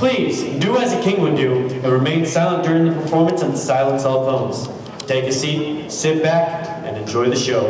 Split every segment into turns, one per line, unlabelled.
Please, do as a king would do, and remain silent during the performance and silence all phones. Take a seat, sit back, and enjoy the show.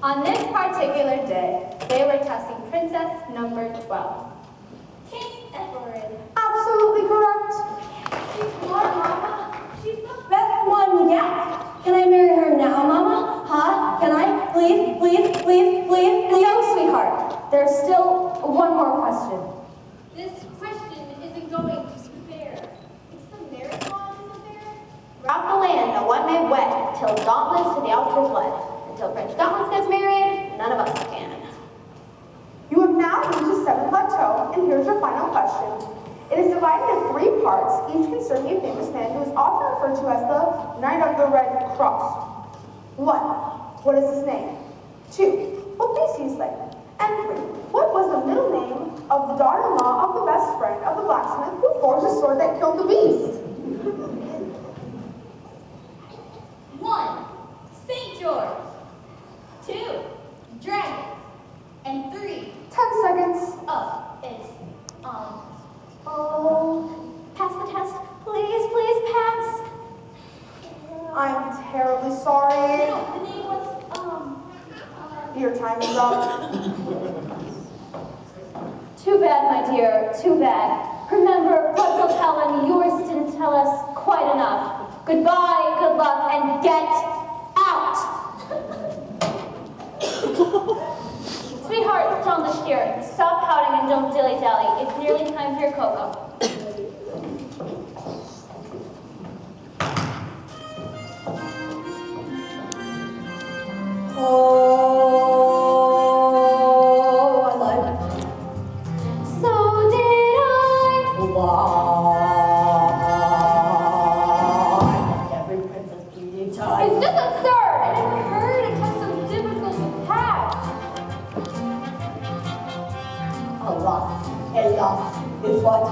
On this particular day, they were testing princess number 12. Kate Etheridge.
Absolutely correct.
She's smart, Mama. She's the
Best one yet. Can I marry her now, Mama? Huh? Can I? Please, please, please, please, please. No, sweetheart. There's still one more question.
This question isn't going to be fair. It's the marriage clause, isn't there?
Throughout the land, no one may wed till dauntless to the altar's led. Until Prince Dauntless gets married, none of us can.
You have now reached the 7th plateau, and here's your final question. It is divided into 3 parts, each concerning a famous man who is often referred to as the Knight of the Red Cross. 1. What is his name? 2. What beast he slay? And 3. What was the middle name of the daughter-in-law of the best friend of the blacksmith who forged the sword that killed the beast?
1. St. George. 2. Dragon. And 3.
10 seconds.
It's,
Pass the test. Please, please pass.
I'm terribly sorry.
no, the name was,
Your time is up.
Too bad, my dear, too bad. Remember, Puzzle Helen, yours didn't tell us quite enough. Goodbye, good luck, and get out! Sweetheart, John the Steer, stop pouting and don't dilly-dally. It's nearly time for your cocoa.
Oh, I lied.
So did I.
Why? Every princess beauty time.
It's just absurd! I never heard it was so difficult to pass.
Alas is what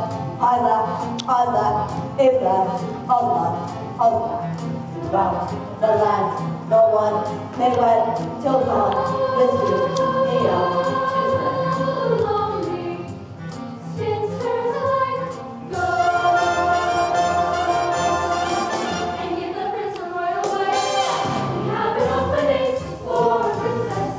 I lack, is that Allah. Throughout the land, no one may wed till God listens me out to
and give the prince a royal way. We have an opening for princess.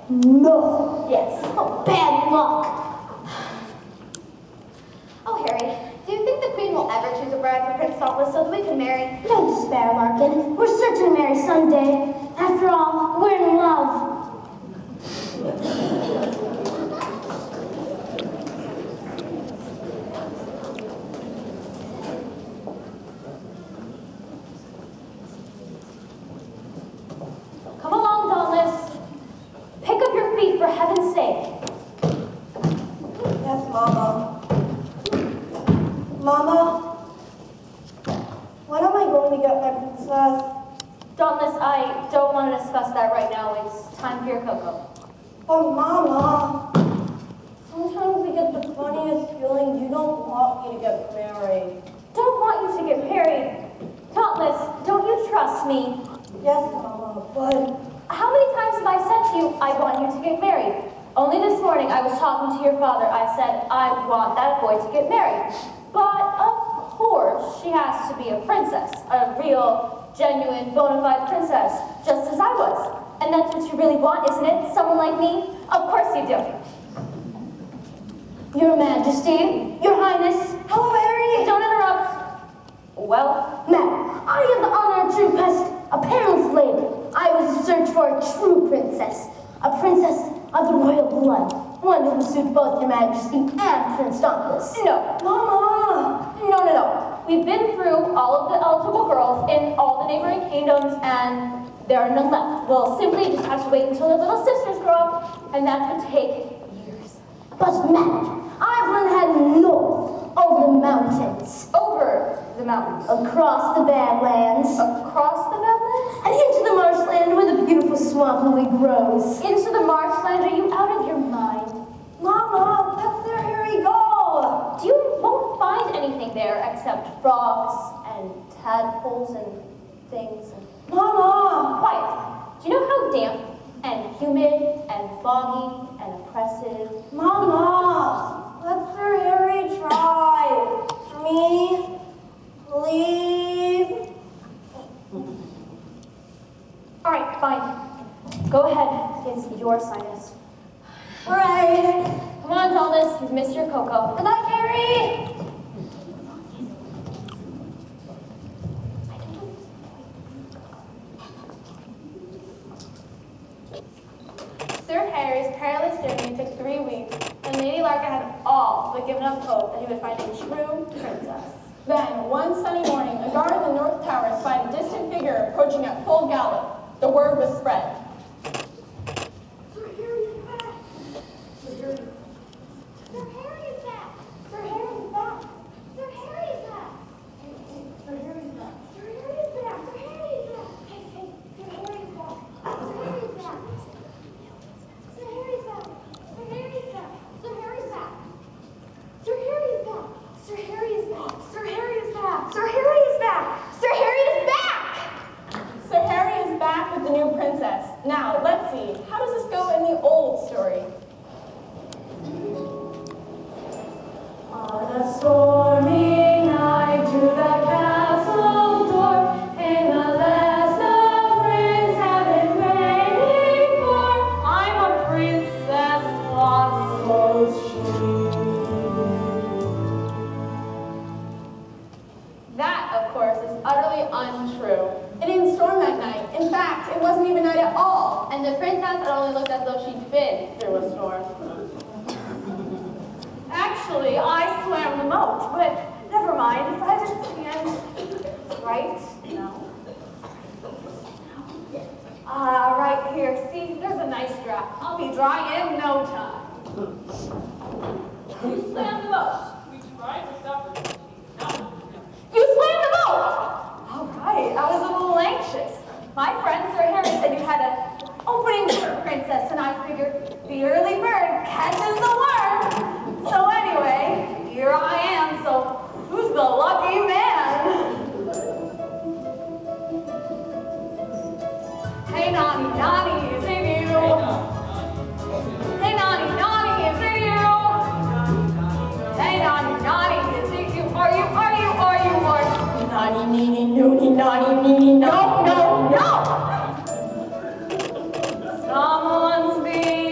No.
Yes. Oh, bad luck. Oh, Harry, do you think the Queen will ever choose a bride for Prince Dauntless so that we can marry?
Don't despair, Larkin. We're certain to marry someday. After all, we're in love. Come along, Dauntless. Pick up your feet for heaven's sake.
Yes, Mama. Mama, when am I going to get my princess?
Dauntless, I don't want to discuss that right now. It's time for your cocoa.
Oh, Mama. Sometimes I get the funniest feeling you don't want me to get married.
Don't want you to get married. Dauntless, don't you trust me?
Yes, Mama, but
How many times have I said to you, I want you to get married? Only this morning I was talking to your father. I said, I want that boy to get married. But of course, she has to be a princess. A real, genuine, bona fide princess. Just as I was. And that's what you really want, isn't it? Someone like me? Of course you do. Your Majesty, Your Highness.
hello, Harry.
Don't interrupt. Well,
Madam, I have the honor to request a perilous lady. I was to search for a true princess. A princess of the royal blood. One who will suit both Your Majesty and Prince Dauntless.
no.
Mama.
No. We've been through all of the eligible girls in all the neighboring kingdoms, and there are none left. We'll simply just have to wait until their little sisters grow up, and that could take years.
But madam, I've run ahead north, over the mountains,
Over the mountains.
across the Badlands,
Across the Badlands?
and into the marshland where the beautiful swamp lily grows.
Into the marshland? Are you out of your mind?
Mama, that's their hairy doll.
You won't find anything there except frogs and tadpoles and things.
Mama.
Quiet. Do you know how damp and humid and foggy and oppressive?
Mama, let Sir Harry try. For me, please.
All right, fine. Go ahead. It's your sinus.
Right.
Come on, Dauntless. You've missed your cocoa.
Good luck, Harry.
Sir Harry's perilous journey took 3 weeks, and Lady Larkin had all but given up hope that he would find a true princess.
Then, one sunny morning, a guard in the North Tower spied a distant figure approaching at full gallop. The word was spread.
Sir Harry is back! Sir Harry is back! Sir Harry is back! Sir Harry is back! Sir Harry is back! Sir Harry is back! Sir Harry is back! Hey, Sir Harry is back! Sir Harry is back! Sir Harry is back! Sir Harry is back! Sir Harry is back! Sir Harry is back! Sir Harry is back! Sir Harry is back! Sir Harry is back! Sir Harry is back!
Sir Harry is back with the new princess. Now, let's see. How does this go in the old story?
On a stormy night to the castle door, in the land the prince have been waiting for. I'm a princess, lost was she.
That, of course, is utterly untrue. It didn't storm that night. In fact, it wasn't even night at all.
And the princess had only looked as though she'd been through a storm.
Actually, I swam the moat, but never mind. If I just stand right now. Right here. See, there's a nice draft. I'll be dry in no time. You swam the moat.
We tried to stop her. No.
You swam the moat! All right, I was a little anxious. My friend Sir Harry said you had an opening for a princess, and I figured the early bird catches the worm. So anyway, here I am, so who's the lucky man? Hey, Nani, Nani, is it you? Hey, Nani, Nani, is it you? Hey, Nani, Nani, is it you? Are you? Nani, Nini, Nooni, Nani, Nini, no! Someone's being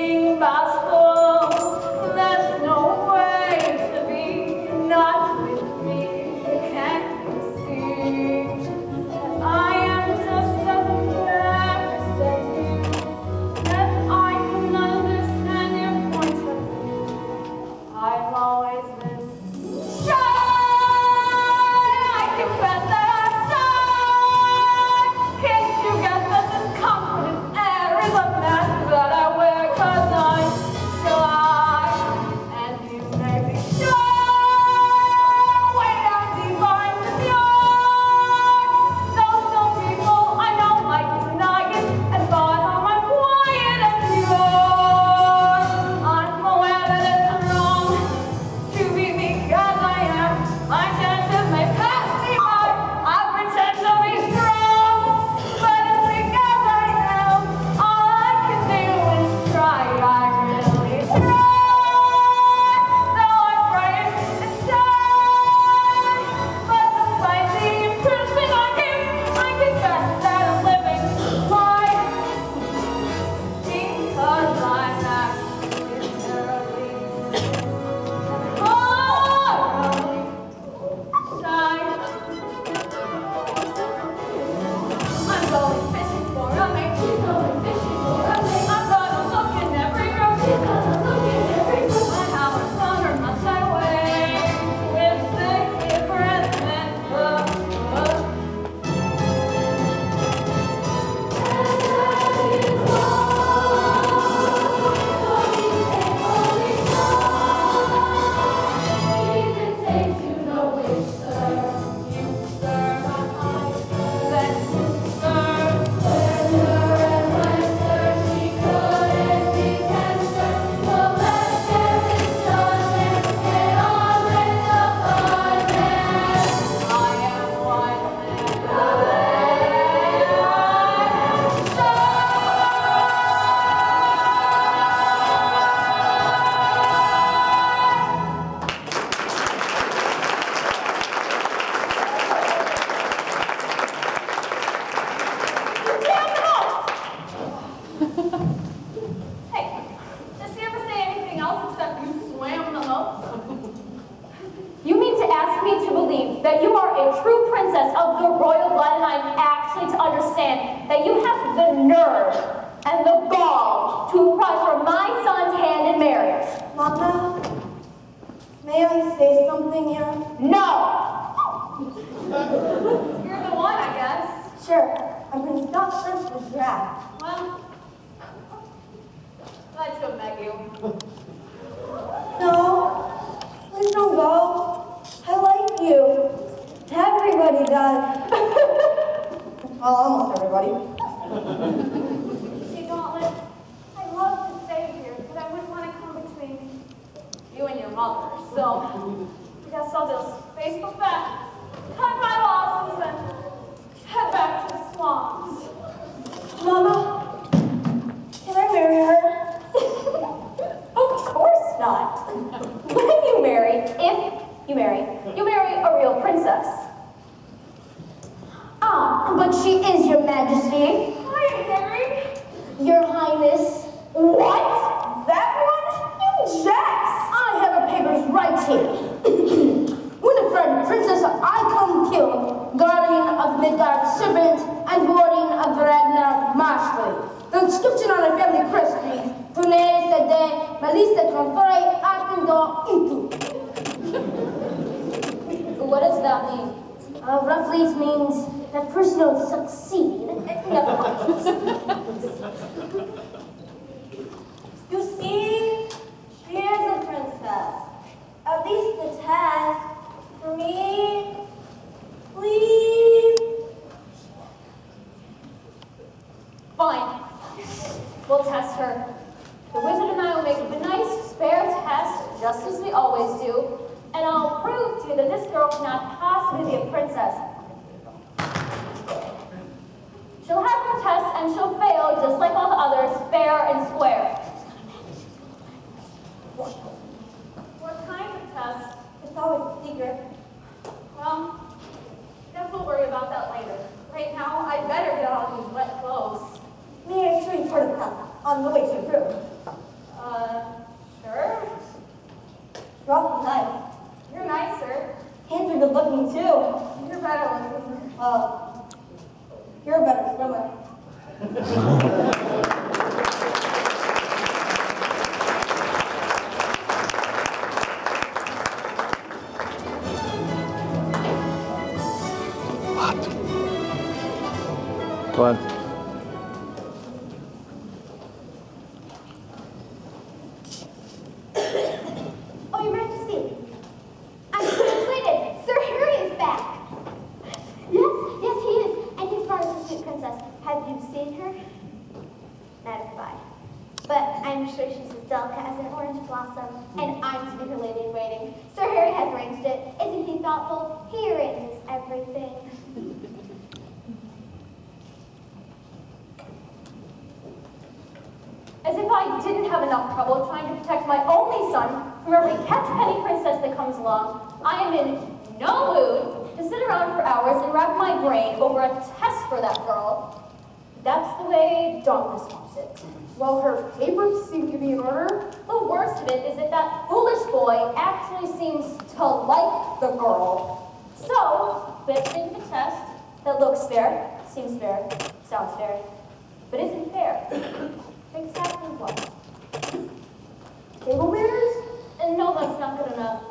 that you are a true princess of the royal blood, and I'm actually to understand that you have the nerve and the gall to apply for my son's hand in marriage.
Mama, may I say something here?
No! You're the one, I guess.
Sure. I'm going to stop this with draft.
Well, let's go, Maggie.
No, please don't go. I like you. Everybody does. Well, almost everybody.
See, Gauntlet, I'd love to stay here, but I wouldn't want to come between
You and your mother. So, I guess I'll just face the facts, cut my losses, and head back to the swamps.
Mama, can I marry her?
Of course not. When you marry, if you marry a real princess.
Ah, but she is your majesty.
Hi, Harry.
Your highness.
What? That one? You jest!
I have the papers right here. Winifred, princess of I come kill, guardian of the Midgard serpent, and guardian of the Ragnar Marshall. The inscription on her family crest reads, Pune sede malista confere atindo itu.
What does that mean?
Roughly it means that person don't succeed. Never mind. You see, she is a princess. At least the test. For me, please.
Fine. We'll test her. The wizard and I will make a nice, fair test, just as we always do, and I'll prove to you that this girl cannot possibly be a princess. She'll have her test and she'll fail just like all the others, fair and square. What kind of test?
It's always a secret.
Well, guess we'll worry about that later. Right now, I'd better get all these wet clothes.
May I show you part of the path on the way to your room?
Sure.
You're awful nice.
You're nicer.
Hands are good looking too.
You're better looking.
Well, you're a better swimmer.
Go on.
Oh, Your Majesty. I'm persuaded. Sir Harry is back. Yes, he is. And he's brought us a sweet princess. Have you seen her? Neither have I. But I'm sure she's as delicate as an orange blossom, and I'm to be her lady in waiting. Sir Harry has arranged it. Isn't he thoughtful? He arranges everything.
As if I didn't have enough trouble trying to protect my only son from every catch-penny princess that comes along, I am in no mood to sit around for hours and rack my brain over a test for that girl. That's the way Darkness wants it.
Well, her papers seem to be in order.
The worst of it is that that foolish boy actually seems to like the girl. So, let's make the test that looks fair, seems fair, sounds fair, but isn't fair. Exactly what?
Table manners?
And no, that's not good enough.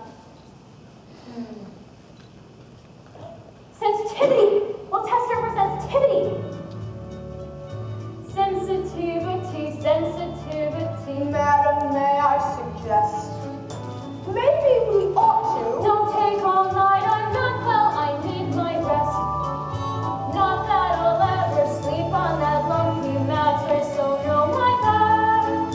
Sensitivity! We'll test her for sensitivity. Sensitivity.
Madam, may I suggest? Maybe we ought to.
Don't take all night, I'm not well, I need my rest. Not that I'll ever sleep on that lumpy mattress, oh no, my God.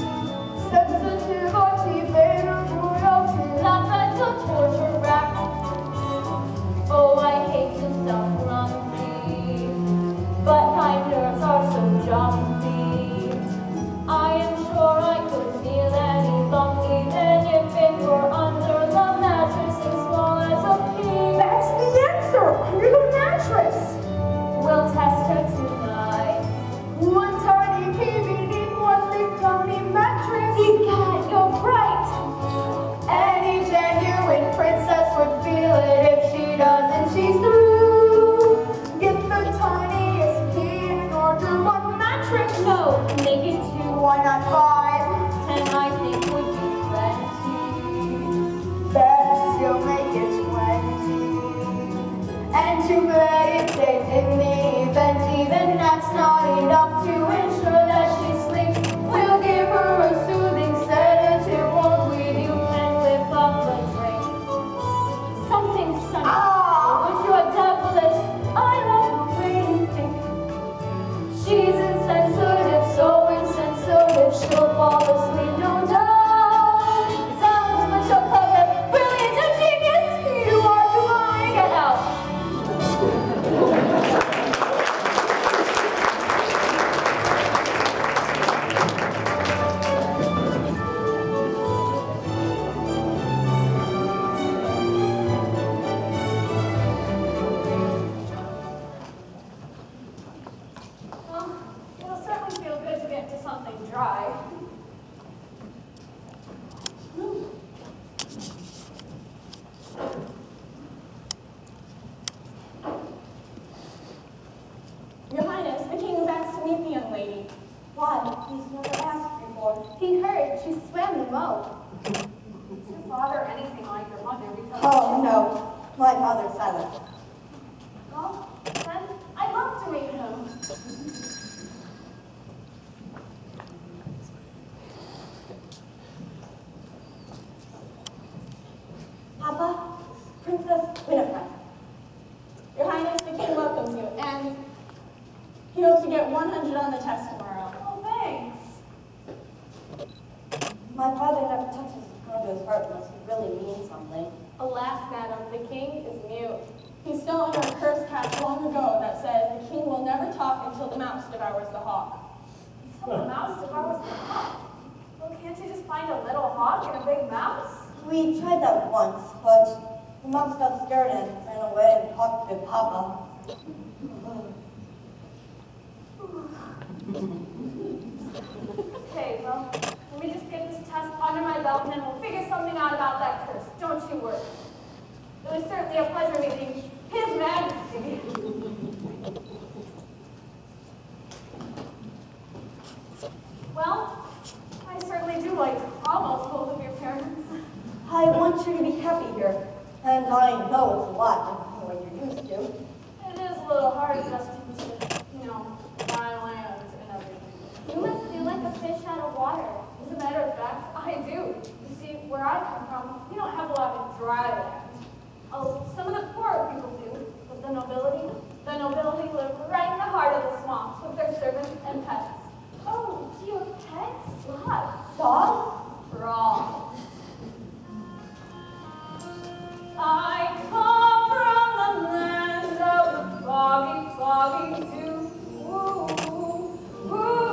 then that's not enough to ensure that she sleeps. We'll give her a soothing sedative, won't we, you, and whip up the drink. Something sunny, would you a devilish? I love the way you think. She's insensitive, so insensitive, she'll fall asleep, no doubt. Sounds much so clever, brilliant, a genius. You are divine. Get out. Well, it'll certainly feel good to get to something dry.
Your Highness, the king has asked to meet the young lady.
Why? He's never asked before.
He heard she swam the moat.
Is your father anything like your mother? Because
Oh, no. My father's silent.
Well, then I'd love to meet him.
Papa, Princess Winifred.
Your Highness, the king welcomes you, and he hopes to get 100 on the test tomorrow.
Oh, thanks.
My father never touches a girl to his heart unless he really means something.
Alas, madam, the king is mute. He's still under a curse cast long ago that says the king will never talk until the mouse devours the hawk.
the mouse devours the hawk. Well, can't you just find a little hawk and a big mouse?
We tried that once, but the mouse got scared and ran away and talked to Papa.
Okay, well, let me just get this test under my belt and then we'll figure something out about that curse. Don't you worry. It was certainly a pleasure meeting His Majesty. Well, I certainly do like almost both of your parents.
I want you to be happy here, and I know it's a lot different from what you're used to.
It is a little hard adjusting to, my land and everything.
You must feel like a fish out of water.
As a matter of fact, I do. You see, where I come from, we don't have a lot of dry land. Oh, some of the poorer people do, but the nobility live right in the heart of the swamps with their servants and pets.
Oh, do you have pets?
Lots.
Dog?
Frogs. I come from the land of the foggy, foggy dew. Ooh, ooh, ooh.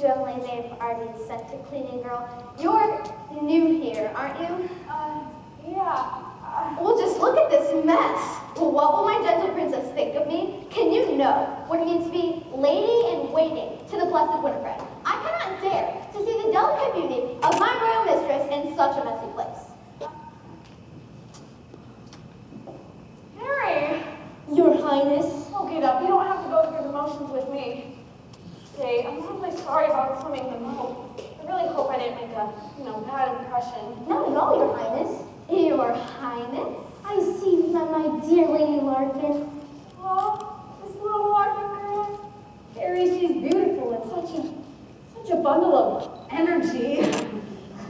Jubilee they've already sent to cleaning girl. You're new here, aren't you?
Yeah.
Well, just look at this mess. Well, what will my gentle princess think of me? Can you know what it means to be lady in waiting to the blessed Winifred? I cannot dare to see the delicate beauty of my royal mistress in such a messy place.
Harry!
Your Highness.
Oh, get up. You don't have to go through the motions with me. Say, I'm really sorry about swimming in the moat. I really hope I didn't make a, bad impression.
Not at all, Your Highness.
Your Highness?
I see that my dear Lady Larkin.
Oh, this little walking girl.
Harry, she's beautiful and such a bundle of energy.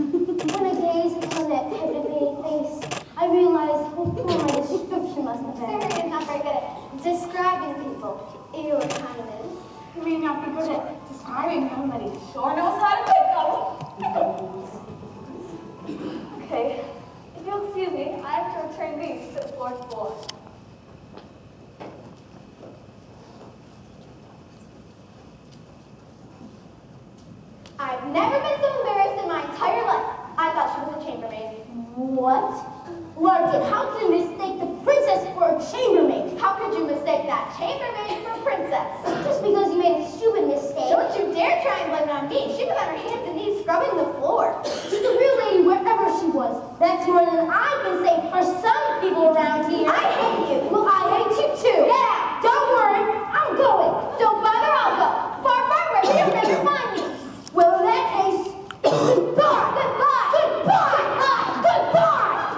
When I gaze upon that captivating face, I realize how poor my description must have been.
Sarah is not very good at describing people. Your Highness.
You may not be good at describing him, but he sure knows how to pick them. Okay, if you'll excuse me, I have to return these to the fourth floor.
I've never been so embarrassed in my entire life. I thought she was a chambermaid.
What? Larkin, how can you mistake the princess for a chambermaid?
How could you mistake that chambermaid for a princess?
Just because you made a stupid mistake.
Don't you dare try and blame it on me. She was on her hands and knees scrubbing the floor.
She's a real lady wherever she was. That's more than I can say for some people around here.
I hate you.
Well, I hate you too.
Get out.
Don't worry, I'm going.
Don't bother, I'll go. Far, far away. You'll never find me.
Well, in that case, goodbye.
Goodbye.
Goodbye. Goodbye.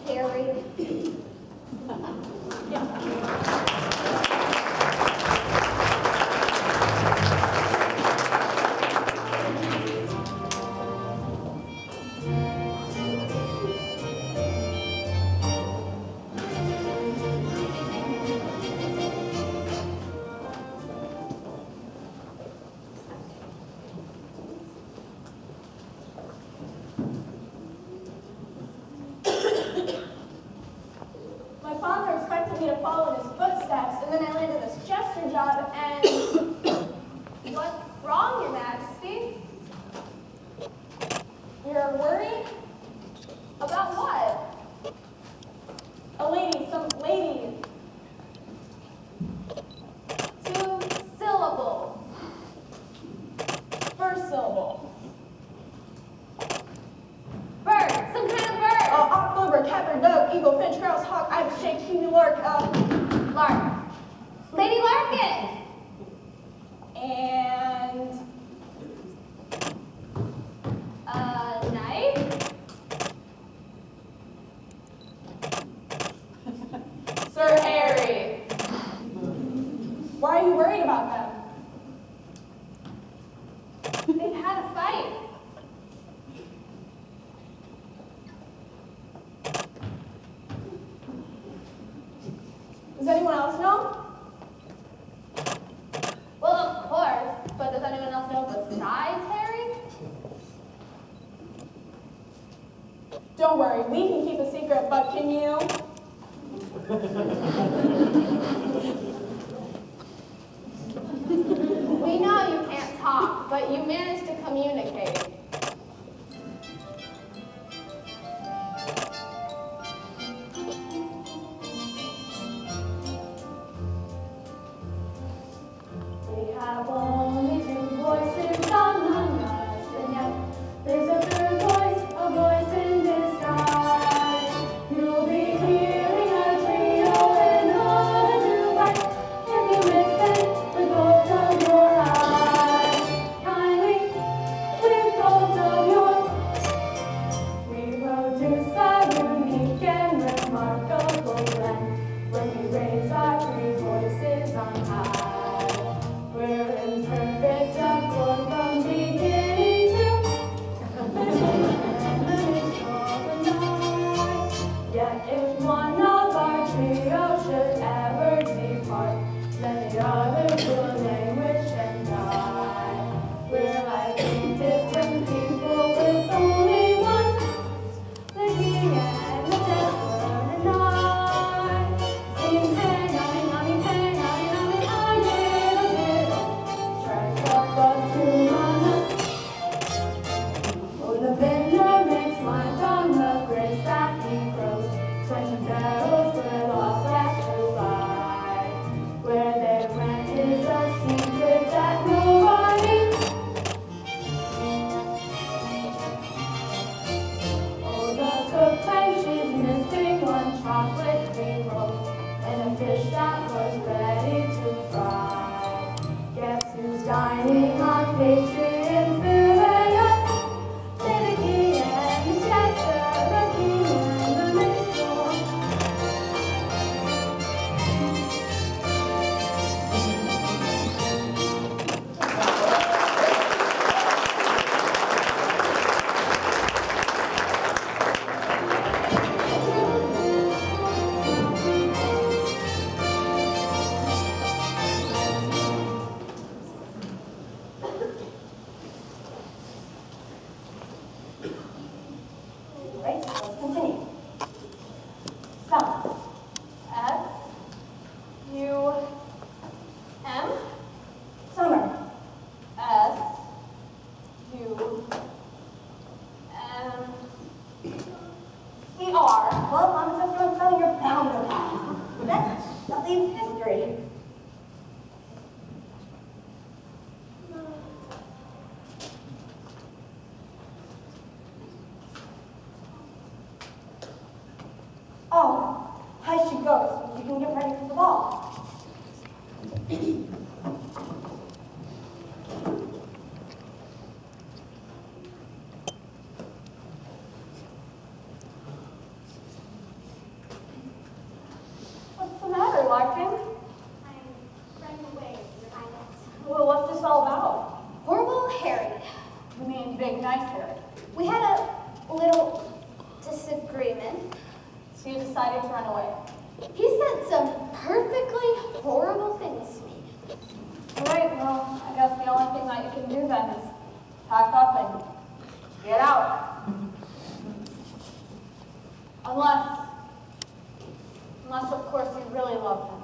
Harry.
My father expected me to follow in his footsteps, and then I landed this jester job, and
What's wrong, Your Majesty?
you're worried?
About what?
Some lady.
2 syllables.
First syllable.
Bird. Some kind of bird.
Ox, bluebird, catbird, dove, eagle, finch, grouse, hawk, ibis, jay, cuckoo, lark,
Lark. Lady Larkin.
and
Knife.
Sir Harry. Why are you worried about them?
They've had a fight.
Does anyone else know?
Well, of course. But does anyone else know besides Harry?
Don't worry, we can keep a secret, but can you?
We know you can't talk, but you managed to communicate.
We have only 2 voices on us, and yet there's a third voice, a voice in disguise. You'll be hearing a trio in order to fight. If you listen with both of your eyes, kindly, with
well, I'm just going to tell you're bound to come. That leaves history. Oh, I should go so you can get ready for the ball.
What's the matter, Larkin?
I'm running away, Your Highness.
Well, what's this all about?
Horrible Harry.
You mean Big Nice Harry?
We had a little disagreement.
So you decided to run away.
He said some perfectly horrible things to me.
All right, well, I guess the only thing that you can do then is pack up and get out. Unless of course you really love him.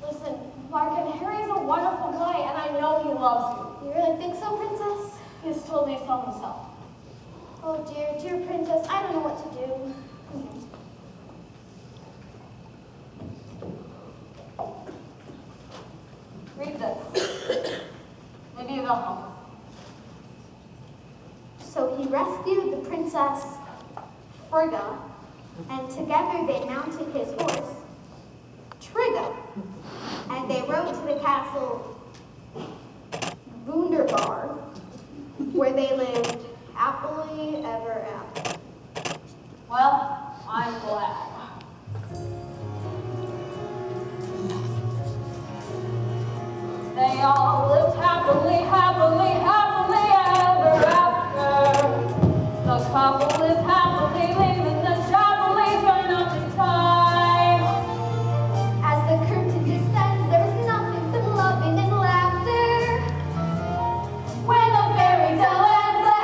Listen, Larkin, Harry's a wonderful guy and I know he loves
You really think so, Princess?
you. He's told me so himself.
Oh dear, dear Princess, I don't know what to do.
Read this. Maybe you go home.
So he rescued the Princess Frigga, and together they mounted his horse, Trigga, and they rode to the castle Wunderbar, where they lived happily ever after.
Well, I'm glad. They all lived happily, happily, happily ever after. The couple lived happily, leaving the happily turn up in time.
As the curtain descends, there is nothing but loving and laughter.
When the fairy tale ends, the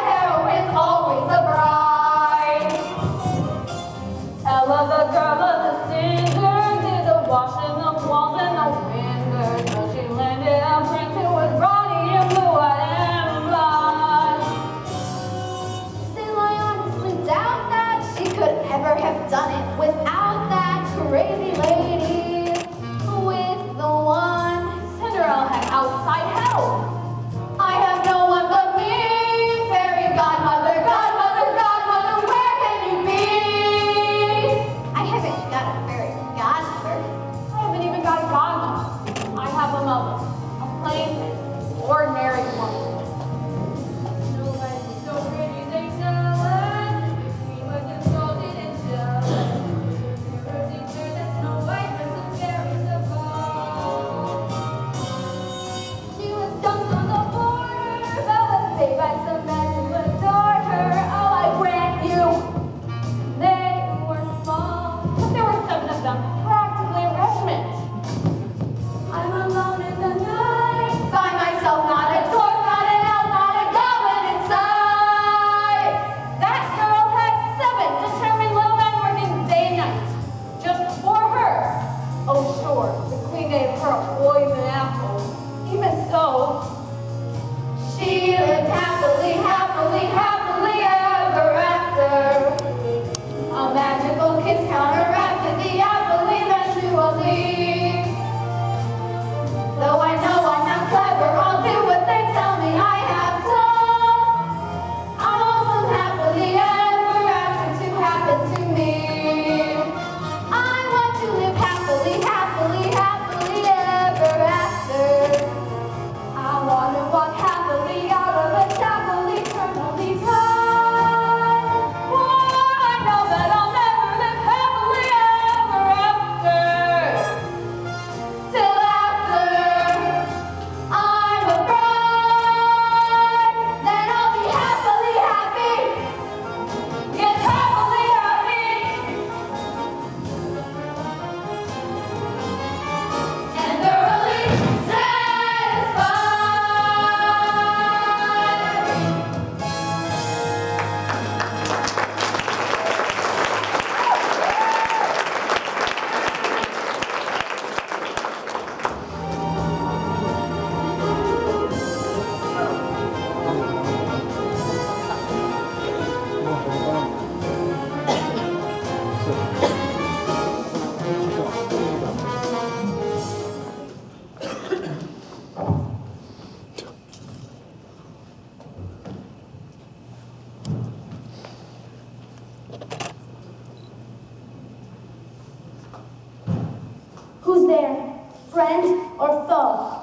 Friend or foe?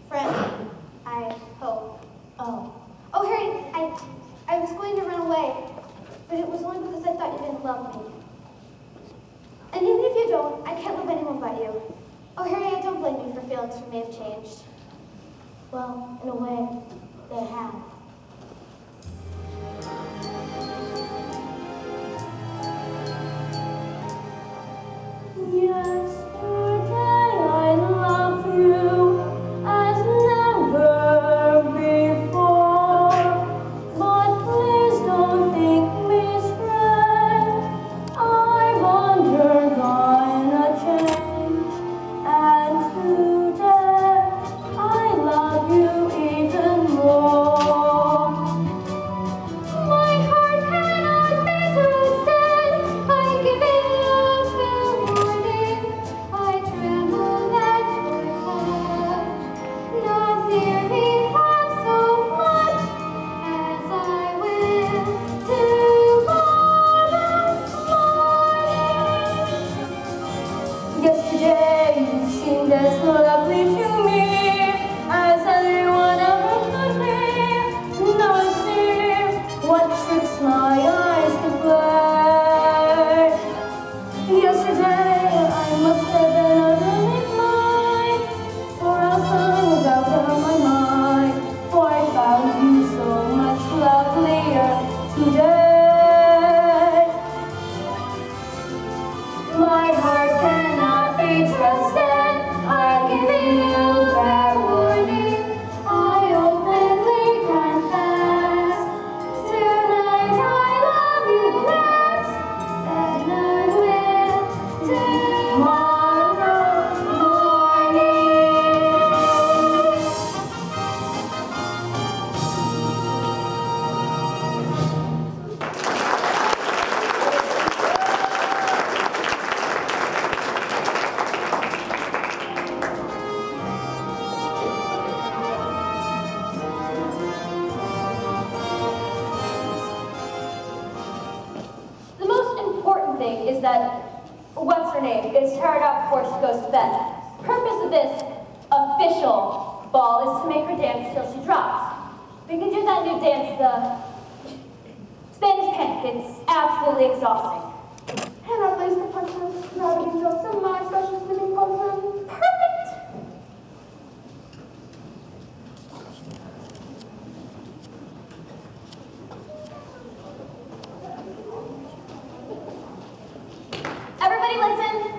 Friend, I hope.
Oh.
Oh, Harry, I was going to run away, but it was only because I thought you didn't love me. And even if you don't, I can't love anyone but you. Oh, Harry, I don't blame you for feelings you may have changed.
Well, in a way, they have. Yesterday I loved you as never before, but please don't think me strange. I've undergone a change, and today I love you even more. My heart cannot be trusted. I'm giving you fair warning. I tremble at your touch. Not near me half so much as I will tomorrow morning. Yesterday you seemed as lovely to me as anyone ever could be. Now I see what tricks my eyes could play. Yesterday I must have been utterly blind, or else I was out of my mind. For I found you so much lovelier today. My heart cannot be trusted. I'm giving you fair warning. I openly confess. Tonight I love you less than I will tomorrow morning.
The most important thing is that what's her name is tired out before she goes to bed. Purpose of this official ball is to make her dance till she drops. We can do that new dance, the Spanish panic. It's absolutely exhausting.
And at least the punches, gravity jokes, and my expressions to be both
Perfect. Everybody listen.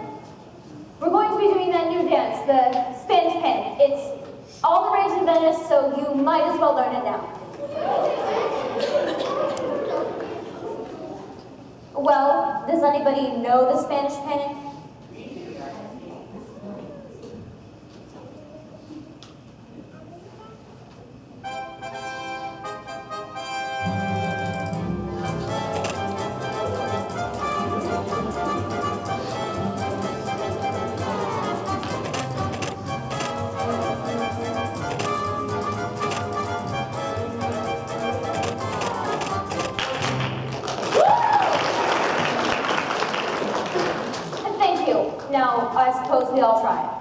We're going to be doing that new dance, the Spanish panic. It's all the rage in Venice, so you might as well learn it now. Well, does anybody know the Spanish panic? Thank you. Now, I suppose we all try it.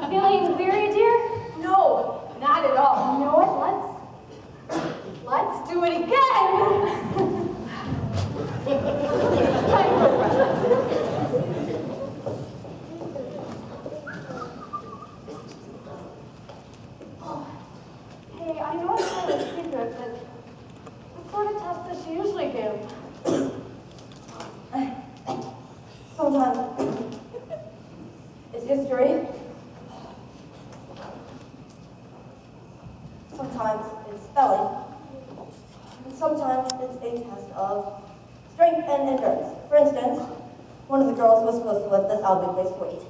Feeling weary, dear?
No, not at all.
You know what? Let's
Let's do it again. I know it's kind of a secret, but what sort of test does she usually give?
Sometimes it's history. Sometimes it's spelling. And sometimes it's a test of strength and endurance. For instance, one of the girls was supposed to lift this ugly weight.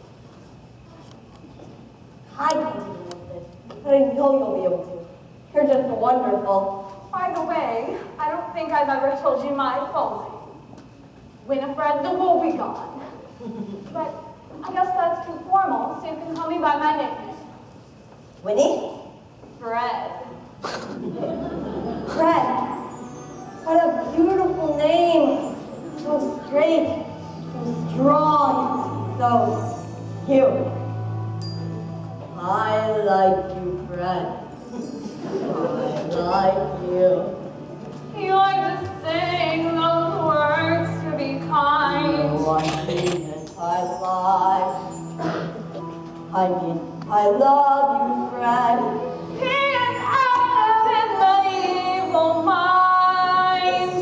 I can't even lift it, but I know you'll be able to. You're just wonderful.
By the way, I don't think I've ever told you my full name. Winifred the Woebegone. But I guess that's too formal, so you can call me by my nickname.
Winnie?
Fred.
Fred. What a beautiful name. So straight, so strong, so cute. I like you, Fred. I like you.
You like to sing those words to be kind.
Oh, I mean it, I lie. I mean, I love you, Fred.
He is out in the evil mind.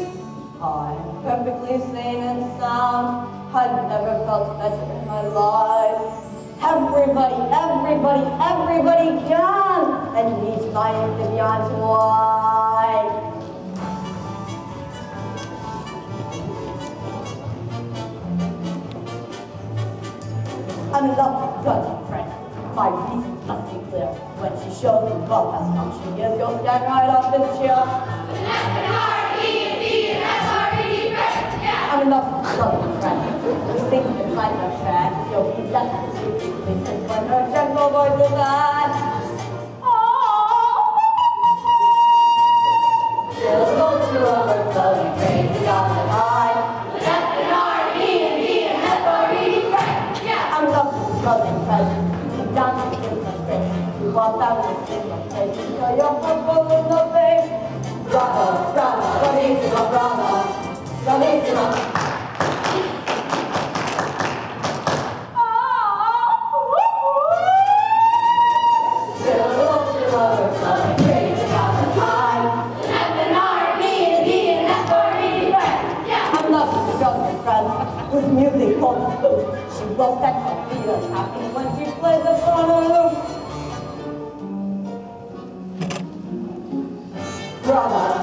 I'm perfectly sane and sound. I've never felt better in my life. Everybody can and needs my amphibians. Why? I'm in love with Dudley, friend. My reasons must be clear. When she shows me love has come, she is, you'll stand right up and cheer. I'm in love with Dudley, friend. We think it's like a track. You'll be left to see when her gentle voice is heard. She'll go to overflowing, crazy on the high. I'm love with Dudley, friend. You dance with the strength. You walk out with the face. You show your purple in the face. Bravo, bravo, bravissimo, bravo, bravissimo. With music called the flute, she will set her feet happy when she plays the Bravo.